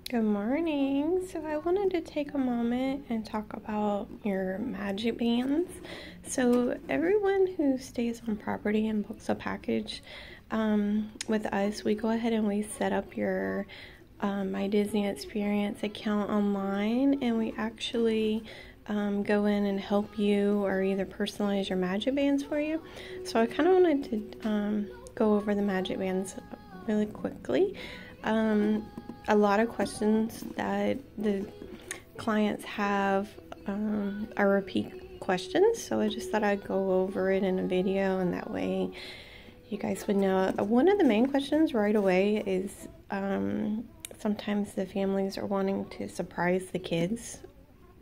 Good morning. So I wanted to take a moment and talk about your magic bands. So everyone who stays on property and books a package with us, we go ahead and we set up your My Disney Experience account online, and we actually go in and help you or either personalize your magic bands for you. So I kind of wanted to go over the magic bands really quickly. A lot of questions that the clients have are repeat questions, so I just thought I'd go over it in a video, and that way you guys would know. One of the main questions right away is sometimes the families are wanting to surprise the kids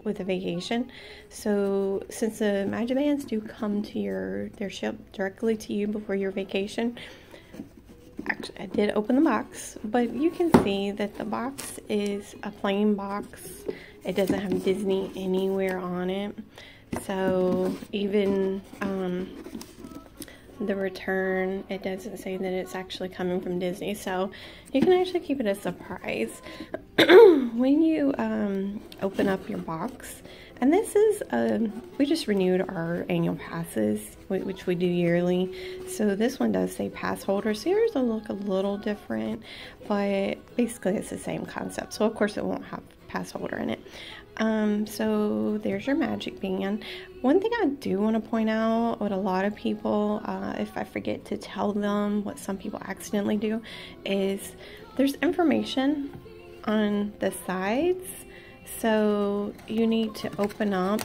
with a vacation. So since the magic bands do come to they're shipped directly to you before your vacation. Actually, I did open the box, but you can see that the box is a plain box. It doesn't have Disney anywhere on it. So even the return, it doesn't say that it's actually coming from Disney. So you can actually keep it a surprise. When you open up your box, and this is, we just renewed our annual passes, which we do yearly. So this one does say pass holder. So yours will look a little different, but basically it's the same concept. So of course it won't have pass holder in it. So there's your magic band. One thing I do want to point out, what a lot of people, if I forget to tell them, what some people accidentally do, is there's information on the sides. So you need to open up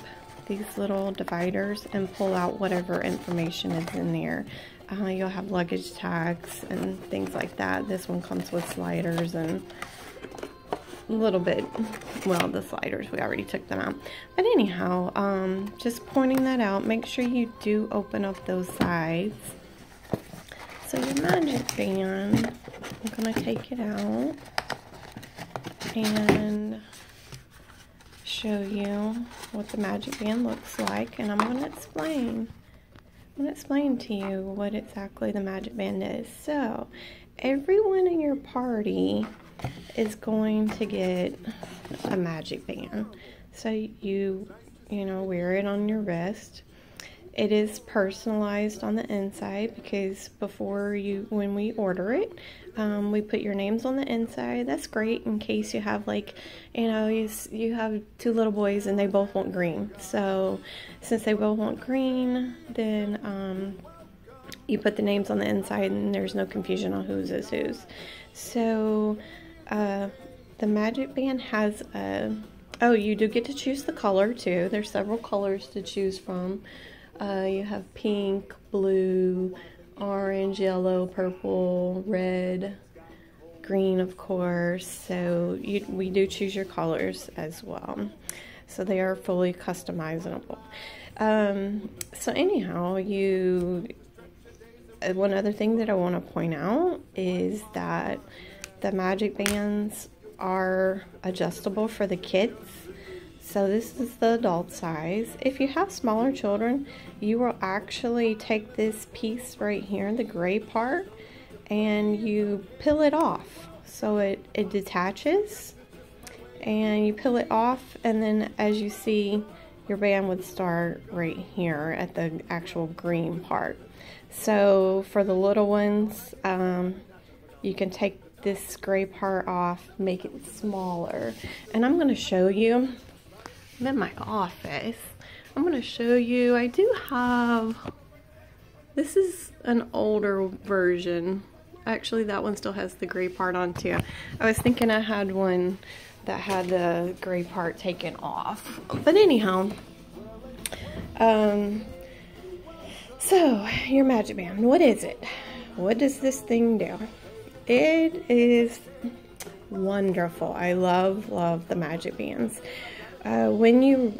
these little dividers and pull out whatever information is in there. You'll have luggage tags and things like that. This one comes with sliders and a little bit, well, the sliders, we already took them out. But anyhow, just pointing that out, make sure you do open up those sides. So your magic band, I'm going to take it out and show you what the magic band looks like, and I'm going to explain to you what exactly the magic band is. So everyone in your party is going to get a magic band. So you wear it on your wrist. It is personalized on the inside because when we order it, we put your names on the inside. That's great in case you have you have two little boys and they both want green. So since they both want green, then you put the names on the inside and there's no confusion on whose is whose. So the magic band has you do get to choose the color too. There's several colors to choose from. You have pink, blue, orange, yellow, purple, red, green, of course. So we do choose your colors as well. So they are fully customizable. So anyhow, one other thing that I want to point out is that the magic bands are adjustable for the kids. So this is the adult size. If you have smaller children, you will actually take this piece right here, the gray part, and you peel it off. So it detaches, and you peel it off, and then as you see, your band would start right here at the actual green part. So for the little ones, you can take this gray part off, make it smaller. And I'm going to show you. I'm in my office. I'm going to show you. I do have, this is an older version. Actually, that one still has the gray part on too. I was thinking I had one that had the gray part taken off. But anyhow, so your magic band, what is it? What does this thing do? It is wonderful. I love the magic bands. When you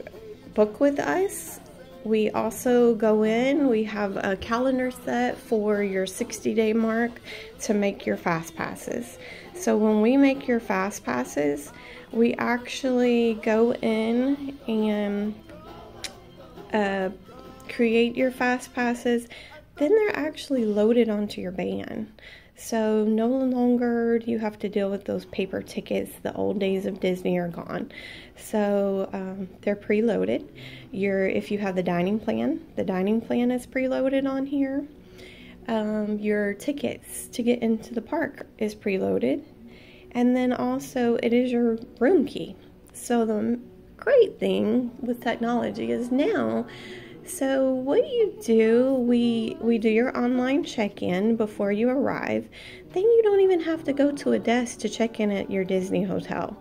book with us, we also go in, we have a calendar set for your 60-day mark to make your fast passes. So when we make your fast passes, we actually go in and create your fast passes. Then they're actually loaded onto your band. So no longer do you have to deal with those paper tickets. The old days of Disney are gone. So they're preloaded. If you have the dining plan is preloaded on here. Your tickets to get into the park is preloaded. And then also it is your room key. So the great thing with technology is now, so what you do, we do your online check-in before you arrive. Then you don't even have to go to a desk to check in at your Disney hotel.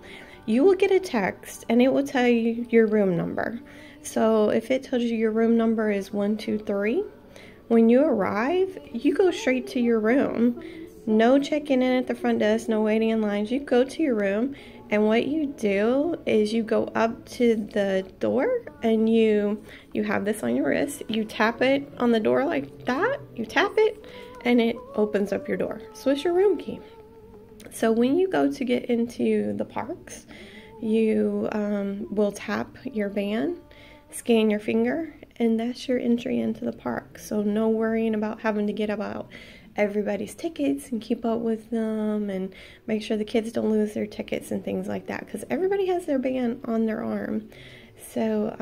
You will get a text and it will tell you your room number. So if it tells you your room number is 123, when you arrive, you go straight to your room. No checking in at the front desk, no waiting in lines. You go to your room, and what you do is you go up to the door and you have this on your wrist. You tap it on the door like that. You tap it and it opens up your door. So it's your room key. So when you go to get into the parks, you will tap your band, scan your finger, and that's your entry into the park. So no worrying about having to get about everybody's tickets and keep up with them and make sure the kids don't lose their tickets and things like that, because everybody has their band on their arm. So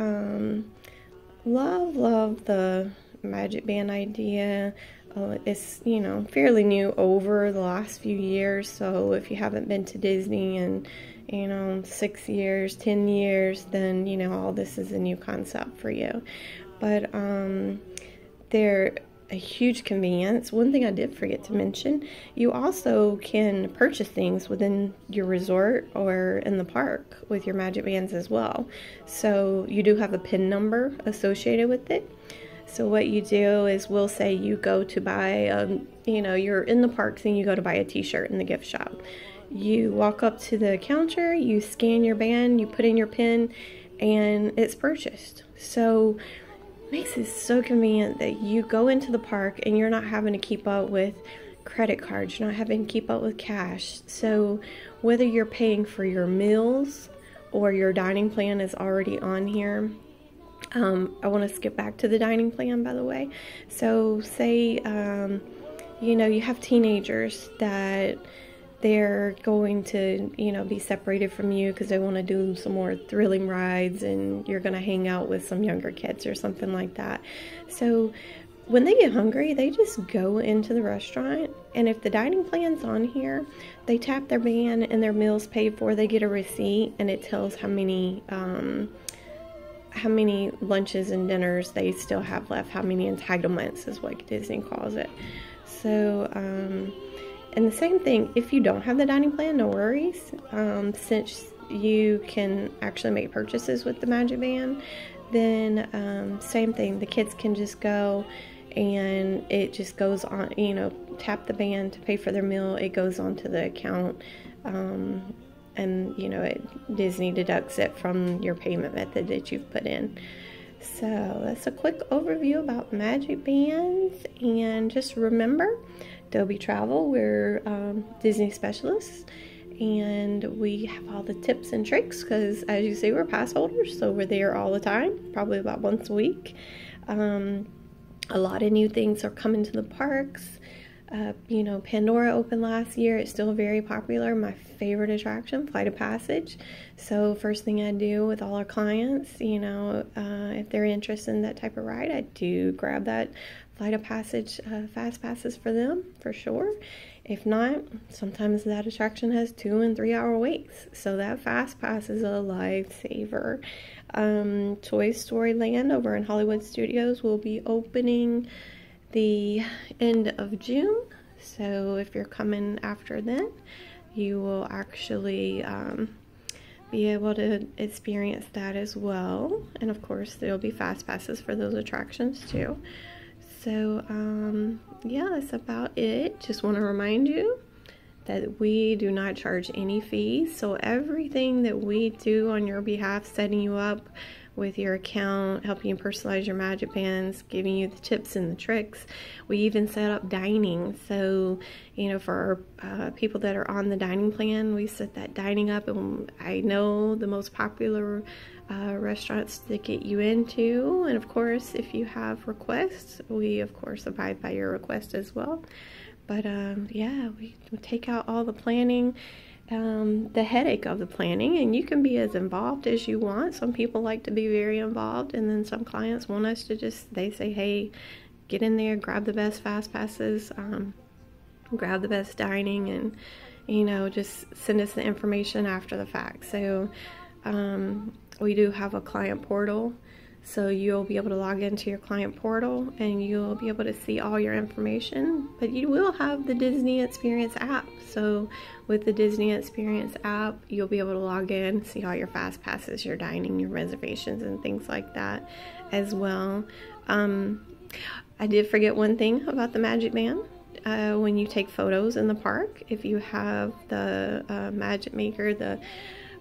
love the Magic Band idea. It's, you know, fairly new over the last few years. So if you haven't been to Disney in, you know, 6 years, 10 years, then, you know, all this is a new concept for you. But they're a huge convenience. One thing I did forget to mention, you also can purchase things within your resort or in the park with your Magic Bands as well. So you do have a PIN number associated with it. So what you do is, we'll say you go to buy, you know, you're in the parks and you go to buy a t-shirt in the gift shop. You walk up to the counter, you scan your band, you put in your PIN, and it's purchased. So makes it so convenient that you go into the park and you're not having to keep up with credit cards, you're not having to keep up with cash. So whether you're paying for your meals or your dining plan is already on here. I want to skip back to the dining plan, by the way. So say you know, you have teenagers that they're going to, you know, be separated from you because they want to do some more thrilling rides, and you're going to hang out with some younger kids or something like that. So when they get hungry, they just go into the restaurant, and if the dining plan's on here, they tap their band and their meal's paid for. They get a receipt and it tells how many lunches and dinners they still have left, how many entitlements is what Disney calls it. So and the same thing, if you don't have the dining plan, no worries. Since you can actually make purchases with the Magic Band, then same thing. The kids can just go and it just goes on, you know, tap the band to pay for their meal. It goes onto the account, and, you know, Disney deducts it from your payment method that you've put in. So that's a quick overview about Magic Bands. And just remember, Doby Travel, we're Disney specialists, and we have all the tips and tricks because, as you see, we're pass holders, so we're there all the time, probably about once a week. A lot of new things are coming to the parks. You know, Pandora opened last year. It's still very popular. My favorite attraction, Flight of Passage. So first thing I do with all our clients, you know, if they're interested in that type of ride, I do grab that Flight of Passage fast passes for them, for sure. If not, sometimes that attraction has 2 and 3 hour waits, so that fast pass is a lifesaver. Toy Story Land over in Hollywood Studios will be opening the end of June, so if you're coming after then, you will actually be able to experience that as well. And of course, there'll be fast passes for those attractions too. So yeah, that's about it. Just want to remind you that we do not charge any fees. So everything that we do on your behalf, setting you up with your account, helping you personalize your Magic Bands, giving you the tips and the tricks. We even set up dining. So, you know, for our people that are on the dining plan, we set that dining up. And I know the most popular restaurants to get you into. And of course, if you have requests, we of course abide by your request as well. But yeah, we take out all the planning, the headache of the planning, and you can be as involved as you want. Some people like to be very involved, and then some clients want us to just, they say, hey, get in there, grab the best fast passes, grab the best dining, and just send us the information after the fact. So we do have a client portal, so you'll be able to log into your client portal and you'll be able to see all your information, but you will have the Disney Experience app. So with the Disney Experience app, you'll be able to log in, see all your fast passes, your dining, your reservations, and things like that as well. I did forget one thing about the Magic Band. When you take photos in the park, if you have the Magic Maker, the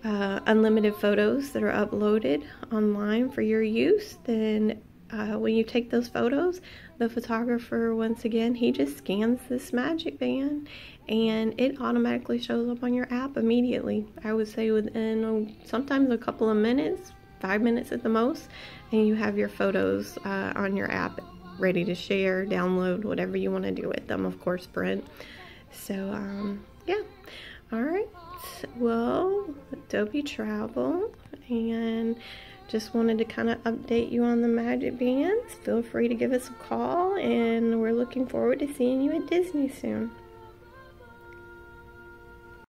unlimited photos that are uploaded online for your use, then when you take those photos, the photographer, once again, he just scans this Magic Band and it automatically shows up on your app immediately. I would say within sometimes a couple of minutes, 5 minutes at the most, and you have your photos on your app ready to share, download, whatever you want to do with them, of course, print. So yeah, all right, well, Doby Travel, and just wanted to kind of update you on the Magic Bands. Feel free to give us a call, and we're looking forward to seeing you at Disney soon.